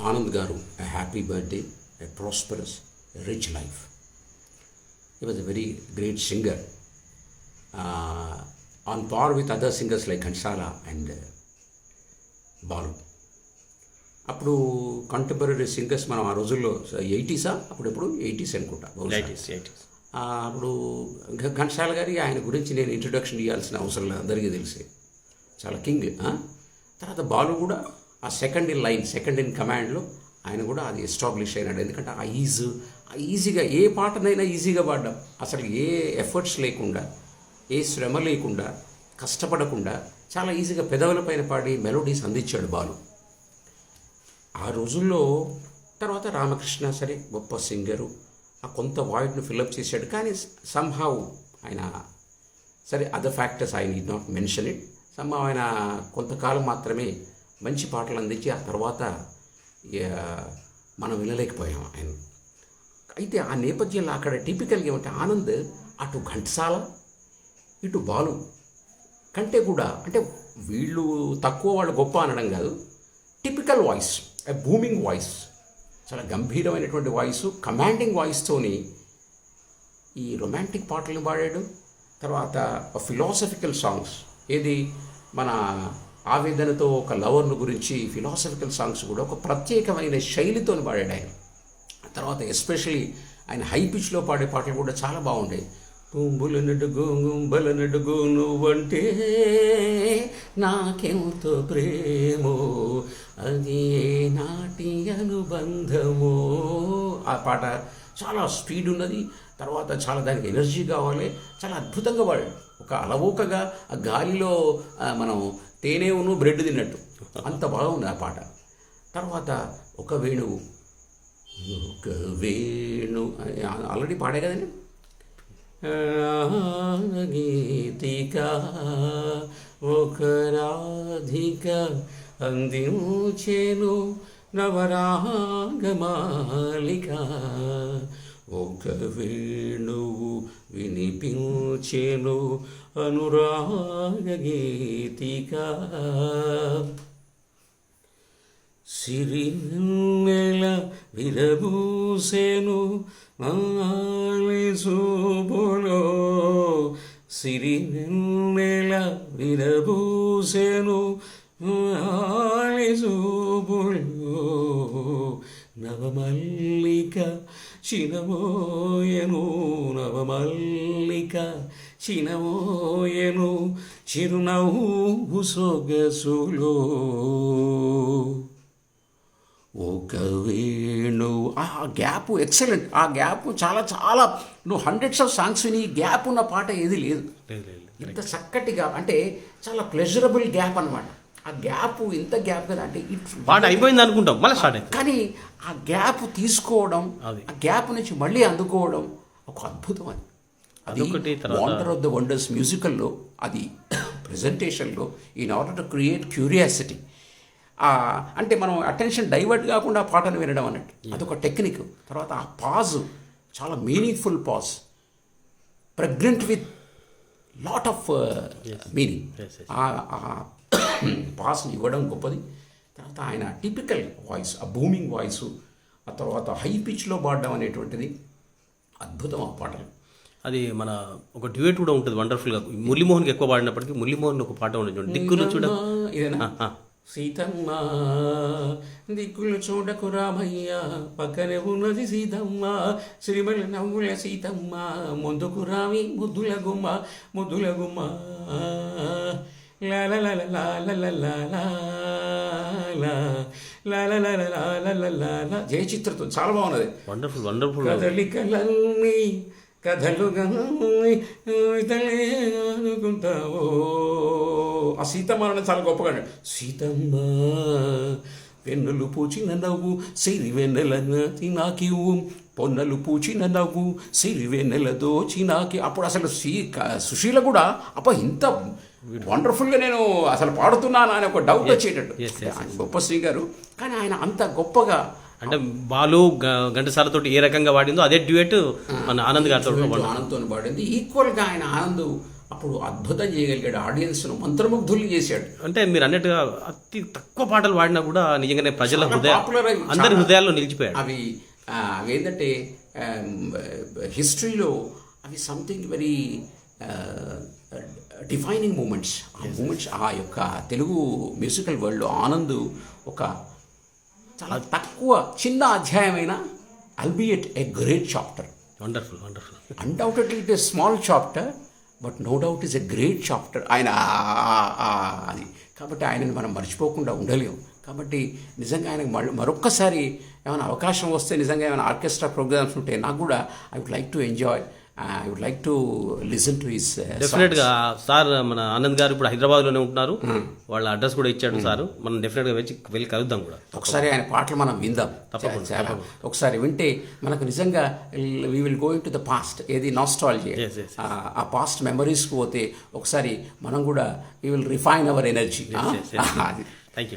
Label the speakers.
Speaker 1: Anand Garu, a happy birthday, a prosperous, a rich life. He was a very great singer, on par with other singers like Ghansala and Balu. అప్పుడు contemporary singers మనం ఆ రోజుల్లో 80s అప్పుడెప్పుడు 80s అనుకుంటా, అప్పుడు ఘంటసాల గారి ఆయన గురించి నేను ఇంట్రొడక్షన్ ఇవ్వాల్సిన అవసరం లేదు, అందరికీ తెలిసే చాలా కింగ్. తర్వాత బాలు కూడా ఆ సెకండ్ ఇన్ కమాండ్లో ఆయన కూడా అది ఎస్టాబ్లిష్ అయినాడు. ఎందుకంటే ఈజీగా ఏ పాటనైనా ఈజీగా పాడడం, అసలు ఏ ఎఫర్ట్స్ లేకుండా, ఏ శ్రమ లేకుండా, కష్టపడకుండా చాలా ఈజీగా పెదవుల పైన పాడి మెలోడీస్ అందించాడు బాలు ఆ రోజుల్లో. తర్వాత రామకృష్ణ సరే గొప్ప సింగరు, ఆ కొంత వాయిడ్ను ఫిల్అప్ చేశాడు. కానీ సంహౌ ఆయన సరే other factors I need not mention it, somehow ఆయన కొంతకాలం మాత్రమే మంచి పాటలు అందించి ఆ తర్వాత మనం వినలేకపోయాం ఆయన. అయితే ఆ నేపథ్యంలో అక్కడ టిపికల్గా ఏమంటే ఆనంద్ అటు ఘంటసాల ఇటు బాలు కంటే కూడా, అంటే వీళ్ళు తక్కువ వాళ్ళు గొప్ప అనడం కాదు, టిపికల్ వాయిస్, ఏ బూమింగ్ వాయిస్, చాలా గంభీరమైనటువంటి వాయిస్, కమాండింగ్ వాయిస్తోని ఈ రొమాంటిక్ పాటలను పాడాడు. తర్వాత ఫిలాసఫికల్ సాంగ్స్, ఏది మన ఆవేదనతో ఒక లవర్ను గురించి ఫిలాసఫికల్ సాంగ్స్ కూడా ఒక ప్రత్యేకమైన శైలితో పాడాడు ఆయన. తర్వాత ఎస్పెషలీ ఆయన హై పిచ్లో పాడే పాటలు కూడా చాలా బాగుండేవి. గుంబల నడుగు నువ్వంటే నాకెంతో ప్రేమో అది నాటి అనుబంధమో, ఆ పాట చాలా స్పీడ్ ఉన్నది. తర్వాత చాలా దానికి ఎనర్జీ కావాలి, చాలా అద్భుతంగా పాడాడు. ఒక అలవోకగా ఆ గాలిలో మనం తేనెను బ్రెడ్ తిన్నట్టు అంత బాగుంది ఆ పాట. తర్వాత ఒక వేణువు ఆల్రెడీ పాడే కదండి. గీతిక ఒక రాధిక అందించెను నవరాగమాలిక, ఒక వేణువు వినిపించెను అనురాగ గీతిక, సిరినెల విరబూసెను చూపులో, సిరినెల విరబూసెను చూపులో, నవమల్లిక చినమోయను, నవమల్లిక చినమోయను చిరునవ్వు సొగసులో, ఒక వేణు. ఆ గ్యాప్ ఎక్సలెంట్, ఆ గ్యాప్ చాలా చాలా నువ్వు హండ్రెడ్స్ ఆఫ్ సాంగ్స్ విని గ్యాప్ ఉన్న పాట ఏది లేదు. ఇంత చక్కటిగా అంటే చాలా ప్లెజరబుల్ గ్యాప్ అనమాట. ఆ గ్యాప్ ఇంత గ్యాప్ కదా అంటే
Speaker 2: పాట అయిపోయింది అనుకుంటాం, మళ్ళీ స్టార్ట్.
Speaker 1: కానీ ఆ గ్యాప్ తీసుకోవడం, ఆ గ్యాప్ నుంచి మళ్ళీ అందుకోవడం ఒక అద్భుతం. అది వండర్ ఆఫ్ ద వండర్స్ మ్యూజికల్లో, అది ప్రజెంటేషన్లో in order to create curiosity, అంటే మనం అటెన్షన్ డైవర్ట్ కాకుండా పాటను వినడం అన్నట్టు అదొక టెక్నిక్. తర్వాత ఆ పాజ్ చాలా meaningful pause, pregnant with lot of meaning, ఆ పాస్ని ఇవ్వడం గొప్పది. తర్వాత ఆయన టిపికల్ వాయిస్, ఆ బూమింగ్ వాయిస్, ఆ తర్వాత హై పిచ్లో పాడడం అనేటువంటిది అద్భుతం ఆ పాటలు.
Speaker 2: అది మన ఒక డ్యూయట్ కూడా ఉంటుంది వండర్ఫుల్గా. మురళీమోహన్కి ఎక్కువ పాడినప్పటికీ మురళీమోహన్ ఒక పాట ఉంటుంది, దిక్కులు చూడ,
Speaker 1: ఇదేనా సీతమ్మ దిక్కులు చూడకు రామయ్య పక్కనే ఉన్నది సీతమ్మ, శ్రీమల నవ్వుల సీతమ్మ ముందుకు రామి ముద్దుల గుమ్మ, ముద్దుల గుమ్మ జయచిత్రతో చాలా బాగున్నది.
Speaker 2: Wonderful wonderful.
Speaker 1: కదలికలన్నీ కథలుగా అనుకుంటావో, ఆ సీతమ్మ చాలా గొప్పగా. సీతమ్మ వెన్నెలు పూచిన నవ్వు సిరి వెన్నెల నాకివ్వు, పొన్నలు పూచిన నవ్వు సిరి వెన్నెల దోచి నాకి. అప్పుడు అసలు సుశీల కూడా ఇంత వండర్ఫుల్గా నేను అసలు పాడుతున్నాను అని ఒక డౌట్ వచ్చేటట్టు. గొప్ప సింగరు, కానీ ఆయన అంత గొప్పగా
Speaker 2: అంటే బాలు ఘంటసాలతో ఏ రకంగా పాడిందో అదే డ్యూయట్ మన ఆనంద్ గారితో
Speaker 1: ఆనంద్తో పాడింది. ఈక్వల్గా ఆయన ఆనంద్ ఆ అప్పుడు అద్భుతం చేయగలిగాడు, ఆడియన్స్ను మంత్రముగ్ధుల్ని చేశాడు.
Speaker 2: అంటే మీరు అన్నట్టుగా అతి తక్కువ పాటలు పాడినా కూడా నిజంగానే ప్రజల
Speaker 1: పాపులర్ అవి
Speaker 2: అందరి హృదయాల్లో నిలిచిపోయాడు.
Speaker 1: అవి ఏంటంటే హిస్టరీలో అవి సంథింగ్ వెరీ డిఫైనింగ్ మూమెంట్స్. ఆ మూమెంట్స్ ఆ యొక్క తెలుగు మ్యూజికల్ వరల్డ్లో ఆనంద్ ఒక చాలా తక్కువ చిన్న అధ్యాయమైన albeit a great chapter.
Speaker 2: Wonderful wonderful.
Speaker 1: Undoubtedly it is a small chapter, but no doubt is a great chapter. ఆయన అది కాబట్టి ఆయనని మనం మర్చిపోకుండా ఉండలేము. కాబట్టి నిజంగా ఆయనకు మరొక్కసారి ఏమైనా అవకాశం వస్తే, నిజంగా ఏమైనా ఆర్కెస్ట్రా ప్రోగ్రామ్స్ ఉంటే నాకు కూడా I would like to enjoy, I would like to listen to his.
Speaker 2: డెఫినెట్గా సార్ మన ఆనంద్ గారు ఇప్పుడు హైదరాబాద్లోనే ఉంటున్నారు, వాళ్ళ అడ్రస్ కూడా ఇచ్చాడు సారు. మనం డెఫినెట్గా వెళ్ళి కలుద్దాం కూడా.
Speaker 1: ఒకసారి ఆయన పాటలు మనం విందాం తప్పకుండా. ఒకసారి వింటే మనకు నిజంగా we will going to the past, ఏది నాస్టాలజీ, ఆ పాస్ట్ మెమరీస్కి పోతే ఒకసారి మనం కూడా we will refine our energy.
Speaker 2: Thank you.